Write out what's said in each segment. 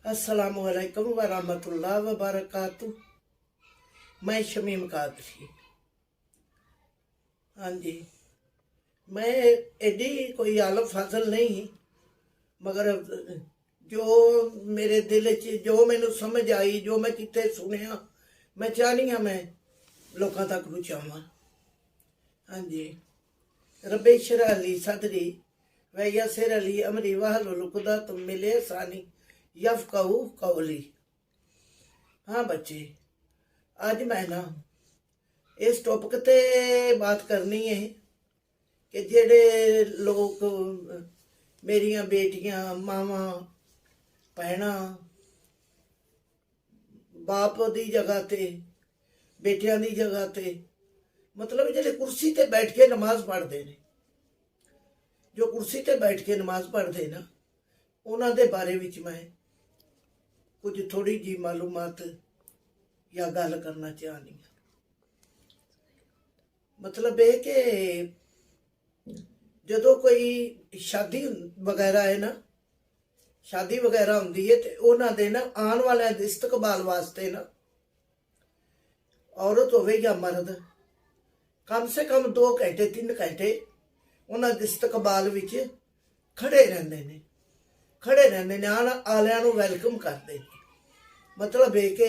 अस्सलामुअलैकुम वरहमतुल्लाह वबरकातु। मैं शमीम कादरी। हाँ जी, मैं एडी कोई आलम फाजल नहीं, मगर जो मेरे दिल च जो मैनू समझ आई, जो मैं किते सुनिया, मैं चाहनी हाँ मैं लोगों तक पहुँचावां। हाँ जी, रब्बे इशरह ली सदरी व यस्सिर ली अमरी वहलुल उक़दतम मिन लिसानी यफ़क़हू क़ौली। हाँ बच्चे, आज मैं ना इस टॉपिक ते बात करनी है कि जेड़े लोग मेरिया बेटियां, मावां, भैणां, बाप दी जगह ते, बेटियां दी जगह ते, मतलब जेड़े कुर्सी ते बैठ के नमाज पढ़ते ने, जो कुर्सी ते बैठ के नमाज पढ़ते ना, उन्हां दे बारे विच मैं कुछ थोड़ी जी मालूमात या गल करना चाहनी हाँ। मतलब है कि जो कोई शादी वगैरह है ना, शादी वगैरह होंदी है तो उन्हां दे ना आने वाले इस्तकबाल वास्ते ना, औरत होवे या मर्द, कम से कम 2 घंटे 3 घंटे उन्हां दे इस्तकबाल विच खड़े रहंदे ने, आने आलियां नूं वैलकम करते हैं। मतलब है कि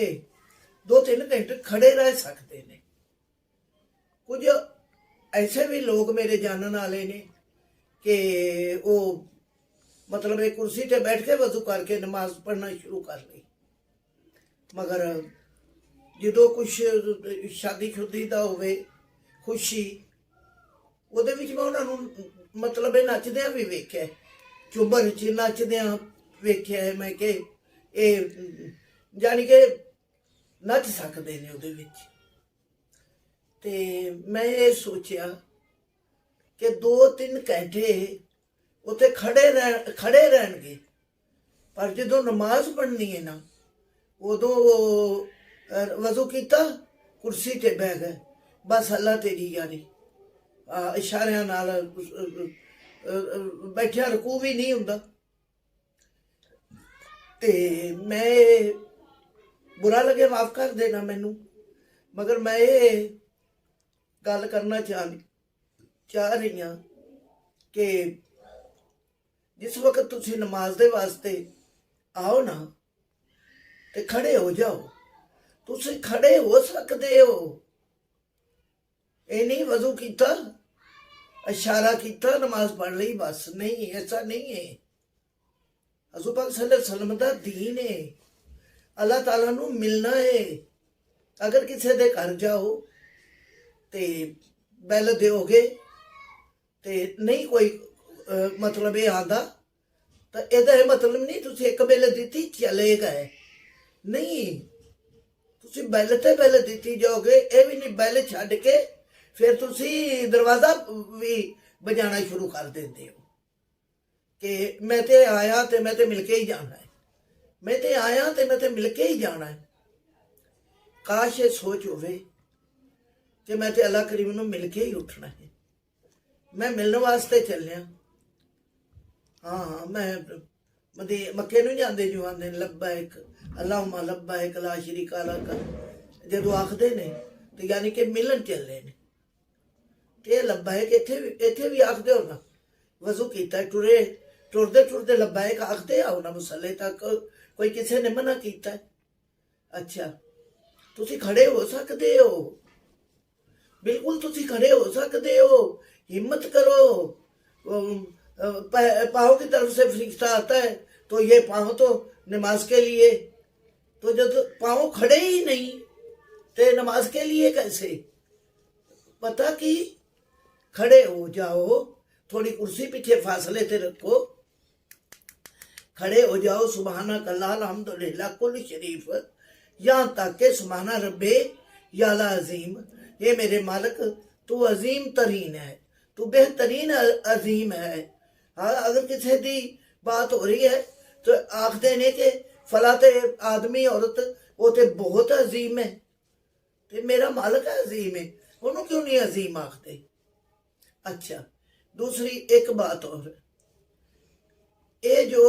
2-3 घंटे खड़े रह सकते हैं। कुछ ऐसे भी लोग मेरे जानने वाले ने कि वो मतलब एक कुर्सी पे बैठ के वजू करके नमाज पढ़ना शुरू कर ली, मगर जो कुछ शादी शुदी का होवे खुशी ਉਹਦੇ ਵਿੱਚ मैं उन्होंने मतलब नचदियां भी वेख्या, झूमर च नचदियां वेख्या है मैं कि जानी कि नच सकते हैं ਉਹਦੇ ਵਿੱਚ। ਤੇ मैं ये सोचा कि 2-3 घंटे उत्थे खड़े रहणगे, पर जो नमाज पढ़नी है ना, उदों वजू किया, कुर्सी ते बह गए, बस अल्लाह तेरी यारी, इशारियां नाल बैठिया रकू भी नहीं हुंदा। ते मैं बुरा लगे माफ कर देना मैनू, मगर मैं ये गल करना चाह रही हाँ कि जिस वक्त तुसी नमाज दे वास्ते आओ ना, ते खड़े हो जाओ। तुसी खड़े हो सकते हो, ये नहीं वजू किया, इशारा किया, नमाज पढ़ ली, बस नहीं, ऐसा नहीं है। हज़ूर पाक सल्लल्लाहु अलैहि वसल्लम दा दीन है, अल्लाह ताला नू मिलना है। अगर किसी दे घर जाओ ते बैल दोगे ते नहीं कोई मतलब ये आंदा, तो ਇਹਦਾ मतलब नहीं तुसी एक बैल दी चले गए, नहीं, तुसी बैल ते बैल दी जाओगे। ये भी नहीं बैल छड्ड के फिर तुसी दरवाजा भी बजाना शुरू कर देते हो कि मैं ते आया तो मैं तो मिल के ही जाना है, मैं तो आया तो मैं तो मिल के ही जाना है। काश ये सोच होवे कि मैं तो अल्लाह करीम नूं मिल के ही उठना है, मैं मिलने वास्ते चलिया। हाँ, मैं मक्के नूं जांदे जो आंदे लब्बैक अल्लाहुम्मा लब्बैक ला शरीका लक, जदों आखदे ने तो यानी कि मिलन चले ने। ते लब्बैक इत्थे भी आखदे हो ना, वजू कीता टुरदे लब्बैक आखदे आओ ना मुसल्ले तक, कोई किसी ने मना कीता है? अच्छा, तुसी खड़े हो सकते हो, बिल्कुल तुसी खड़े हो सकते हो। हिम्मत करो, पाँव की तरफ से फरिश्ता आता है तो ये पाँव तो नमाज के लिए, तो जब पाँव खड़े ही नहीं तो नमाज के लिए कैसे? पता कि खड़े हो जाओ, थोड़ी कुर्सी पीछे फासले ते रखो, खड़े हो जाओ। सुबहानक अल्लाह अल्हम्दुलिल्लाह कुल शरीफ, यहाँ तक के सुबहाना रब्बे याला अजीम, ये मेरे मालिक तू अजीम तरीन है, तू बेहतरीन अजीम है। हाँ, अगर किसी की बात हो रही है तो आखते ने कि फला ते आदमी औरत वो तो बहुत अजीम है, तो मेरा मालिक अजीम है, उन्होंने क्यों नहीं अजीम आखते? अच्छा, दूसरी एक बात और, ये जो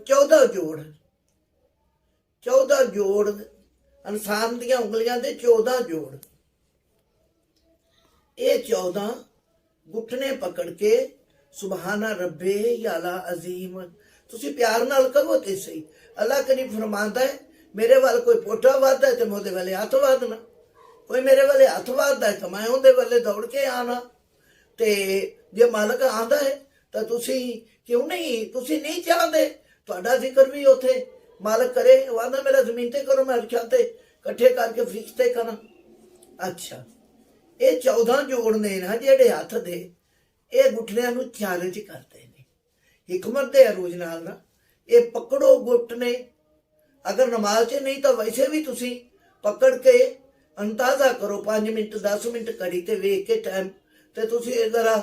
14 ਜੋੜ, 14 ਜੋੜ ਇਨਸਾਨ ਦੀਆਂ ਉਂਗਲੀਆਂ ਦੇ 14 ਜੋੜ, ਇਹ 14 ਗੁੱਟਨੇ ਪਕੜ ਕੇ ਸੁਭਾਨਾ ਰੱਬੇ ਯਾਲਾ ਅਜ਼ੀਮ। ਤੁਸੀਂ ਪਿਆਰ ਨਾਲ ਕਹੋ ਤੇ ਸਹੀ। ਅੱਲਾਹ ਕਰੀਮ ਫਰਮਾਉਂਦਾ ਹੈ ਮੇਰੇ ਵੱਲ ਕੋਈ ਪੋਟਾ ਵੱਧਦਾ ਤੇ ਮੈਂ ਉਹਦੇ ਵੱਲੇ ਹੱਥ ਵੱਧਣਾ, ਕੋਈ ਮੇਰੇ ਵੱਲੇ ਹੱਥ ਵੱਧਦਾ ਤਾਂ ਮੈਂ ਉਹਦੇ ਵੱਲੇ ਦੌੜ ਕੇ ਆਣਾ। ਤੇ ਜੇ ਮਾਲਕ ਆਂਦਾ ਹੈ ਤਾਂ ਤੁਸੀਂ ਕਿਉਂ ਨਹੀਂ, ਤੁਸੀਂ ਨਹੀਂ ਚਾਹਦੇ ਤੁਹਾਡਾ ਜ਼ਿਕਰ ਵੀ ਉੱਥੇ ਮਾਲਕ ਕਰੇ। ਉਹ ਆਂਦਾ ਮੇਰਾ ਜ਼ਮੀਨ ਤੇ ਕਰੋ, ਮੈਂ ਅਰਸ਼ਾਂ ਤੇ ਇਕੱਠੇ ਕਰਕੇ ਫਰਿਸ਼ਤੇ ਕਰਾਂ। ਅੱਛਾ, ਇਹ 14 ਜੋੜ ਨੇ ਨਾ ਜਿਹੜੇ ਹੱਥ ਦੇ, ਇਹ ਗੁੱਠਣਿਆਂ ਨੂੰ ਚੈਲੰਜ ਕਰਦੇ ਨੇ ਹਿਕਮਤ ਦੇ ਅਰੂਜ ਨਾਲ ਨਾ। ਇਹ ਪਕੜੋ ਗੁੱਟ ਨੇ, ਅਗਰ ਨਮਾਜ਼ 'ਚ ਨਹੀਂ ਤਾਂ ਵੈਸੇ ਵੀ ਤੁਸੀਂ ਪਕੜ ਕੇ ਅੰਦਾਜ਼ਾ ਕਰੋ 5 ਮਿੰਟ 10 ਮਿੰਟ ਘੜੀ ਤੇ ਵੇਖ ਕੇ ਟਾਈਮ, ਤੇ ਤੁਸੀਂ ਜ਼ਰਾ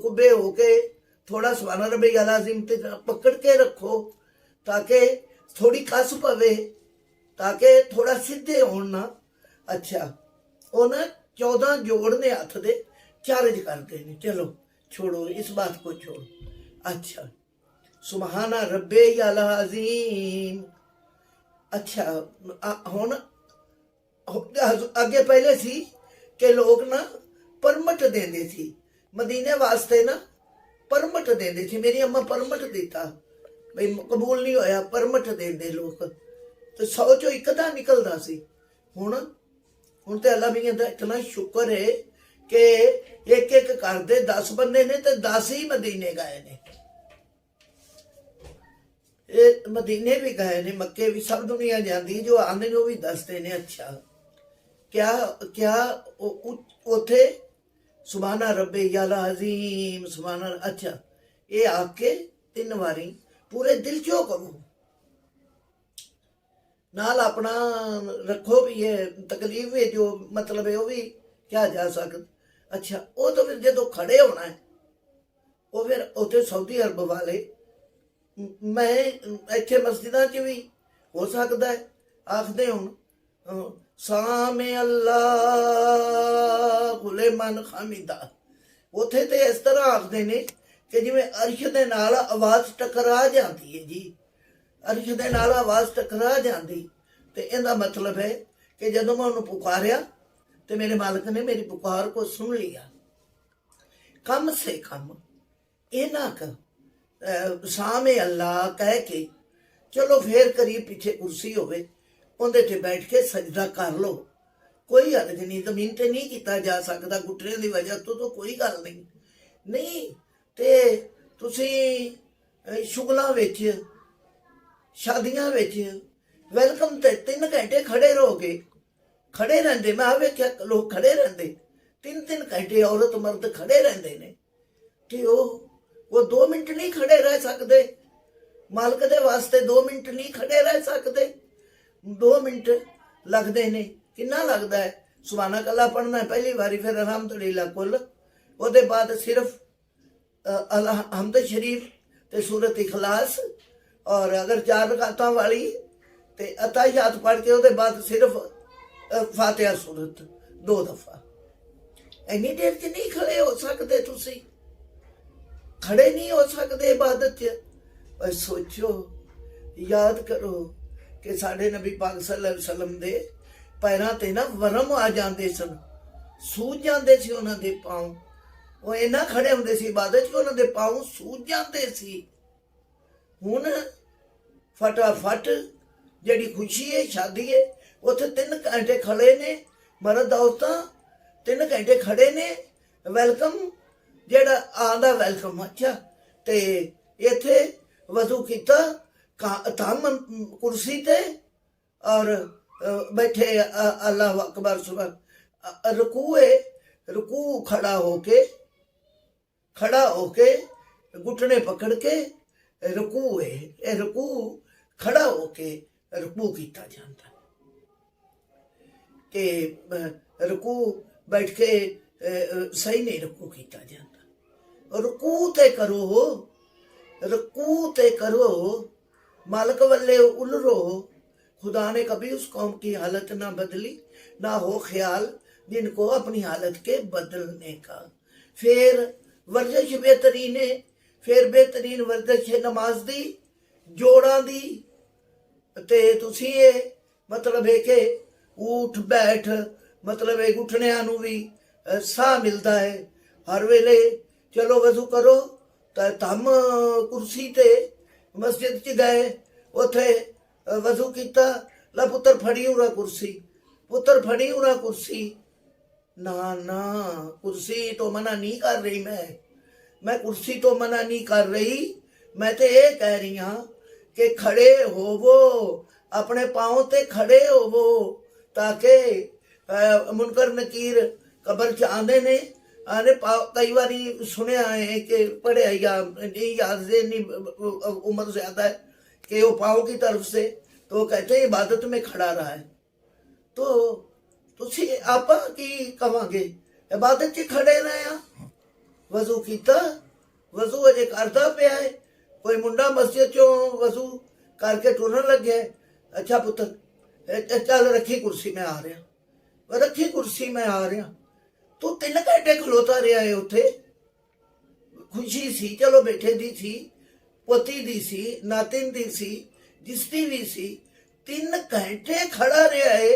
ਕੁੱਬੇ ਹੋ ਕੇ ਥੋੜਾ ਸੁਭਾਨ ਰੱਬੀ ਅਲ ਅਜ਼ੀਮ ਤੇ ਪਕੜ ਕੇ ਰੱਖੋ ਤਾਂ ਕਿ ਥੋੜੀ ਕਸ ਪਵੇ, ਤਾਂ ਕਿ ਥੋੜਾ ਸਿੱਧੇ ਹੋਣ ਨਾ। ਅੱਛਾ, ਉਹ ਨਾ 14 ਜੋੜ ਨੇ ਹੱਥ ਦੇ, ਚਾਰਜ ਕਰਦੇ ਨੇ। ਚਲੋ छोड़ो इस बात को छोड़ो। अच्छा, सुबहाना रब्बे अल अजीम। अच्छा, हुण अगे पहले सी कि लोग ना परमट देंदे सी मदीने वास्ते ना, परमट देंदे सी। मेरी अम्मा परमट दिता भाई कबूल नहीं होया, परमट देंदे लोग, तो 100 चों एक दा निकलदा सी। हुण ते अल्लाह भी कहंदा इतना शुक्र है कि एक एक घर दे 10 बंदे ने ते 10 ही मदीने गए ने। ये मदीने भी गए ने, मक्के भी, सब दुनिया जाती, जो आंदे ने वो भी दसते ने। अच्छा, क्या क्या उथे सुभाना रब्बे याला अजीम सुभाना। अच्छा, ये आके 3 बारी पूरे दिल चो करो, नाल अपना रखो भी है, तकलीफ है जो मतलब है वो भी क्या जा सकता। अच्छा, वो तो फिर जो खड़े होना है वो फिर उसे सऊदी अरब वाले, मैं इत्थे मस्जिदां च भी हो सकता है आखदे हुण सामे अल्लाह खुले मन खामिदा, उथे ते इस तरह आखदे ने कि जिवें अर्श दे नाल आवाज़ टकरा जाती है जी, अर्श दे नाल आवाज़ टकरा जाती। ते इहदा मतलब है कि जदों मैं उन्होंने पुकारिया तो मेरे मालिक ने मेरी पुकार को सुन लिया। कम से कम इना सामे अल्लाह कह के चलो फिर करीब पीछे कुर्सी होवे उहदे ते बैठ के सजदा कर लो, कोई हर्ज नहीं। जमीन ते नहीं किया जा सकता गुटरियां दी वजह तो कोई गल नहीं। नहीं ते तुसी शुगलां विच शादियां विच वेलकम ते 3 घंटे खड़े रहोगे, खड़े रहते। मैं वेख्या लोग खड़े रहते 3-3 घंटे, औरत मर्द खड़े रहते ने। कि वो 2 मिनट नहीं खड़े रह सकते, मालक दे वास्ते 2 मिनट नहीं खड़े रह सकते। 2 मिनट लगते ने, कितना लगता है? सुभाना कल्ला पढ़ना है पहली बारी, फिर अलहमदुलिल्लाह कुल, उसके बाद सिर्फ हमद शरीफ ते सूरत इखलास, और अगर 4 रकातां वाली ते अताहियात पढ़ के उसके बाद सिर्फ फातिहा सूरत 2 दफा। इन्नी देर च नहीं खड़े हो सकते, तुसी खड़े नहीं हो सकते इबादत च। पर सोचो, याद करो कि साढ़े नबी पाक सल्लल्लाहु अलैहि वसल्लम दे पैरां ते ना वरम आ जाते सन, सूज जाते सी उन्हां दे पांव। वो इन्ना खड़े हुंदे सी इबादत च, उन्हां दे पांव सूज जाते सी। हुण फटाफट जिहड़ी खुशी है शादी है उत्थे 3 घंटे खड़े ने, मर्द औरतां 3 घंटे खड़े ने, वेलकम जेड़ा आंदा वेलकम। अच्छा, ते इत्थे वजू कीता थम कुर्सी ते और बैठे अल्लाह अकबर सुबह रुकू है, रुकू खड़ा होके घुटने पकड़ के रुकू है, रुकू खड़ा होके रुकू किया जाता कि रुकू बैठ के सही नहीं रुकू किया जाता। रुकू ते करो मालिक वल्ले उलरो। खुदा ने कभी उस कौम की हालत ना बदली, ना हो ख्याल जिनको अपनी हालत के बदलने का। फिर वर्जिश बेहतरीन है, फिर बेहतरीन वर्जिश है नमाज दी, ਜੋੜਾਂ ਦੀ ਤੇ ਤੁਸੀਂ ਇਹ ਮਤਲਬ ਹੈ ਕਿ ਊਠ ਬੈਠ ਮਤਲਬ ਇਹ ਗੁੱਠਣਿਆਂ ਨੂੰ ਵੀ ਸਾਹ ਮਿਲਦਾ ਹੈ ਹਰ ਵੇਲੇ। ਚਲੋ ਵਜ਼ੂ ਕਰੋ ਤਾਂ ਧੰਮ ਕੁਰਸੀ ਤੇ ਮਸਜਿਦ 'ਚ ਗਏ, ਉੱਥੇ ਵਜ਼ੂ ਕੀਤਾ, ਲਾ ਪੁੱਤਰ ਫੜੀ ਉਰਾ ਕੁਰਸੀ, ਪੁੱਤਰ ਫੜੀ ਉਰਾ ਕੁਰਸੀ। ਨਾ ਨਾ, ਕੁਰਸੀ ਤੋਂ ਮਨਾ ਨਹੀਂ ਕਰ ਰਹੀ ਮੈਂ ਕੁਰਸੀ ਤੋਂ ਮਨਾ ਨਹੀਂ ਕਰ ਰਹੀ। ਮੈਂ ਤੇ ਇਹ ਕਹਿ ਰਹੀ ਹਾਂ ਕਿ ਖੜੇ ਹੋਵੋ, ਆਪਣੇ ਪਾँव ਤੇ ਖੜੇ ਹੋਵੋ, ਤਾਂ ਕਿ ਮੁਨਕਰ ਨਕੀਰ ਕਬਰ 'ਚ ਆਉਂਦੇ ਨੇ ਆਨੇ ਕਈ ਵਾਰੀ ਸੁਣਿਆ है कि पढ़े या नहीं याद से नहीं उम्र ज्यादा है कि वो पाँव की तरफ से तो कहते हैं इबादत में खड़ा रहा है। तो तुसी आपा की कवांगे इबादत 'ਚ खड़े रहे हैं। वजू कीता, वजू अजे करता पिया है, कोई मुंडा मस्जिद चों वजू करके टुरन लगे, अच्छा पुत्र चल रखी कुर्सी में आ रहा, रखी कुर्सी में आ रहा। तो 3 घंटे खलोता रहा है उत्थे, खुशी सी चलो बेटे दी सी, पोती दी सी, नातिन दी सी, जिसकी भी सी, 3 घंटे खड़ा रहा है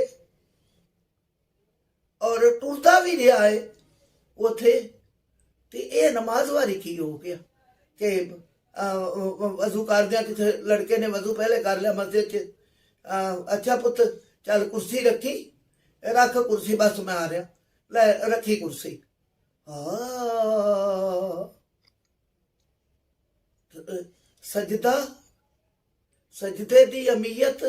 और टुरता भी रहा है उत्थे। ते ये नमाज वारी की हो गया कि वजू कर दिया, किसी लड़के ने वजू पहले कर लिया मस्जिद च, अच्छा पुत्र चल कुर्सी रखी, रख कुर्सी बस मैं आ रहा, ले रखी कुर्सी। सजदा, सजदे दी अमीयत,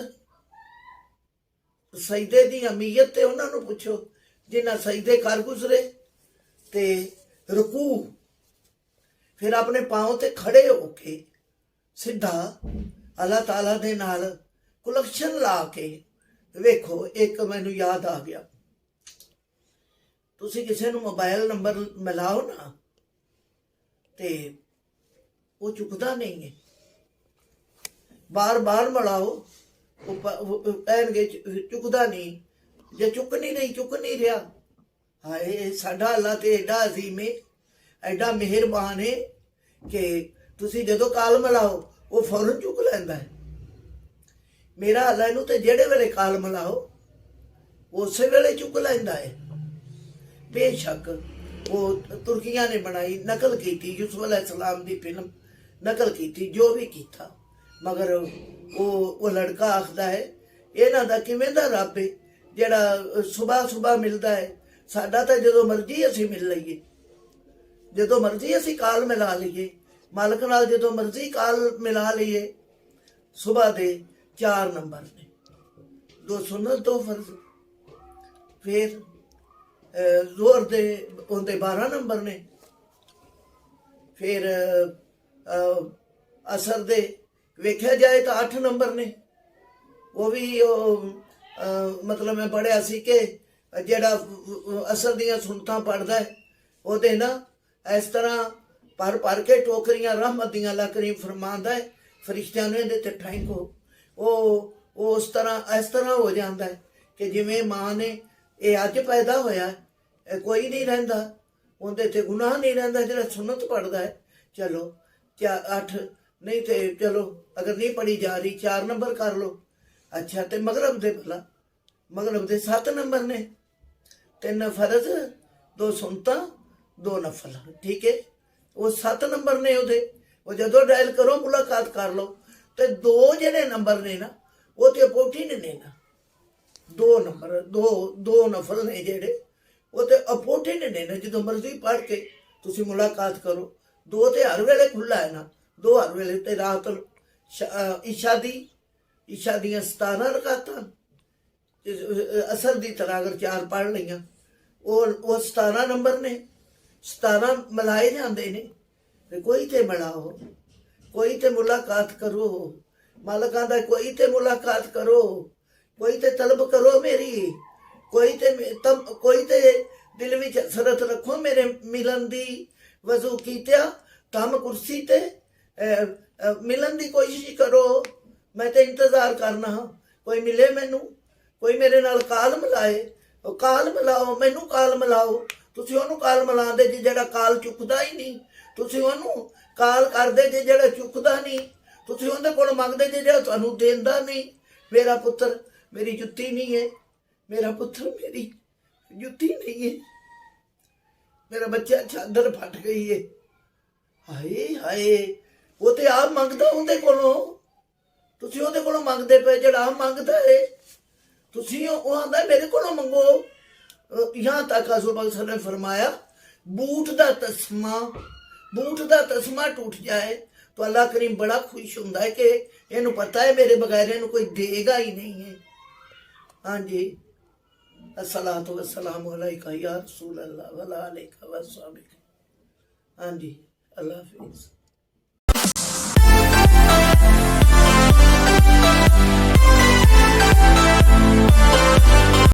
सजदे दी अमीयत ते उन्हां नूं पुछो जिन्हां सजदे कर गुजरे। ते रुकू, फिर अपने पाँव ते खड़े होके सीधा अल्लाह ताला दे नाल कुलक्शन ला के वेखो। एक मैनू याद आ गया, ਤੁਸੀਂ ਕਿਸੇ ਨੂੰ ਮੋਬਾਈਲ ਨੰਬਰ ਮਿਲਾਓ ਨਾ ਤੇ ਉਹ ਚੁੱਕਦਾ ਨਹੀਂ ਹੈ, ਬਾਰ-ਬਾਰ ਮਿਲਾਓ ਉਹ ਕਹਿਣਗੇ ਚੁੱਕਦਾ ਨਹੀਂ, ਜੇ ਚੁੱਕ ਨਹੀਂ ਰਿਹਾ। ਹਾਏ ਸਾਡਾ ਅੱਲਾ ਤੇ ਐਡਾ ਅਜ਼ੀਮ ਹੈ, ਐਡਾ ਮਿਹਰਬਾਨ ਹੈ ਕਿ ਤੁਸੀਂ ਜਦੋਂ ਕਾਲ ਮਿਲਾਓ ਉਹ ਫੌਰਨ ਚੁੱਕ ਲੈਂਦਾ ਹੈ। ਮੇਰਾ ਅੱਲਾ ਇਹਨੂੰ ਤੇ ਜਿਹੜੇ ਵੇਲੇ ਕਾਲ ਮਿਲਾਓ ਉਸੇ ਵੇਲੇ ਚੁੱਕ ਲੈਂਦਾ ਹੈ। बेशक वो तुर्किया ने बनाई, नकल की थी, यूसुफ अलैहिस्सलाम दी फिल्म नकल की थी, जो भी कीता, मगर वो लड़का आखदा है इन्हां दा किवें दा रब है जिहड़ा सुबह सुबह मिलदा है, साडा तां जदों मर्जी असीं मिल लईए, जदों मर्जी असीं काल मिला लईए, मालक नाल जदों मर्जी काल मिला लईए। सुबह दे 4 नंबर ने, 2 सुन्नत 2 फर्ज, फिर जोर दे उनके 12 नंबर ने, फिर असर दे वेख्या जाए तो 8 नंबर ने। वो भी मतलब मैं पढ़िया सी कि जेड़ा असर दियां सुनतां पढ़दा है ओहदे ना इस तरह भर के टोकरियां रहमत दियां अल्लाह करीम फरमांदा है फरिश्तियां ने इहदे ते ठैंको, वो उस तरह इस तरह हो जाता है कि जिवें माँ ने ये अज पैदा होया कोई नहीं रहिंदा, उहदे ते गुनाह नहीं रहिंदा जिहड़ा सुन्नत पढ़दा है। चलो 8 नहीं तो चलो अगर नहीं पढ़ी जा रही 4 नंबर कर लो। अच्छा तो मगरब दे भला मगरब दे 7 नंबर ने, 3 फर्ज 2 सुनता 2 नफल, ठीक है। वो 7 नंबर ने उहदे, वो जदों डायल करो मुलाकात कर लो। तो 2 जिहड़े नंबर ने ना वो तो अपोटी ने ना, 2 नंबर 2 नफल ने जिहड़े वो तो अपोटी ने ना, जो मर्जी पढ़ के तुसी मुलाकात करो। 2 तो हर वेले खुला है ना, 2 हर वेले। तो रात ईशा दी 17 रकातां, असर दी तरह अगर 4 पढ़ लियां वो 17 नंबर ने, 17 मिलाए जाते ने। कोई तो मिलाओ, कोई तो मुलाकात करो, मालकां दा कोई तो मुलाकात करो, कोई तो तलब करो मेरी, कोई तो दिल विच हसरत रखो मेरे मिलन दी। वजू कीतिया तम कुर्सी ते मिलन दी कोशिश करो, मैं तो इंतजार करना हाँ कोई मिले मैनू, कोई मेरे नाल काल मिलाए। काल मिलाओ, मैनू काल मिलाओ। तुसीं ओनू काल मिलांदे जे जिहड़ा काल चुकदा ही नहीं, तुसीं ओनू काल करदे जे जिहड़ा चुकदा नहीं। ਤੁਸੀਂ ਉਹਦੇ ਕੋਲ ਮੰਗਦੇ ਜੇ ਜਿਹੜਾ ਤੁਹਾਨੂੰ ਦੇਂਦਾ ਨਹੀਂ। ਮੇਰਾ ਪੁੱਤਰ ਮੇਰੀ ਜੁੱਤੀ ਨਹੀਂ ਹੈ, ਮੇਰਾ ਪੁੱਤਰ ਮੇਰੀ ਜੁੱਤੀ ਨਹੀਂ ਹੈ, ਮੇਰਾ ਬੱਚਾ ਚਾਦਰ ਫਟ ਗਈ ਹੈ। ਹਾਏ ਹਾਏ, ਉਹ ਤੇ ਆਪ ਮੰਗਦਾ ਉਹਦੇ ਕੋਲੋਂ, ਤੁਸੀਂ ਉਹਦੇ ਕੋਲੋਂ ਮੰਗਦੇ ਪਏ ਜਿਹੜਾ ਆਪ ਮੰਗਦਾ ਹੈ। ਤੁਸੀਂ ਉਹ ਆਂਦਾ ਮੇਰੇ ਕੋਲੋਂ ਮੰਗੋ। यहाँ तक हज़ूर पाक सल्लल्लाहु अलैहि वसल्लम ने फरमाया बूट दा तस्मा टूट जाए तो अल्लाह करीम बड़ा खुश होंदा है कि इन्हू पता है मेरे बगैर इन्हू कोई देगा ही नहीं है। हाँ जी, अस्सलातु वस्सलामु अलैका या रसूल अल्लाह व अला आलिका व अस्हाबिका। हाँ जी, अल्लाह हाफिज़।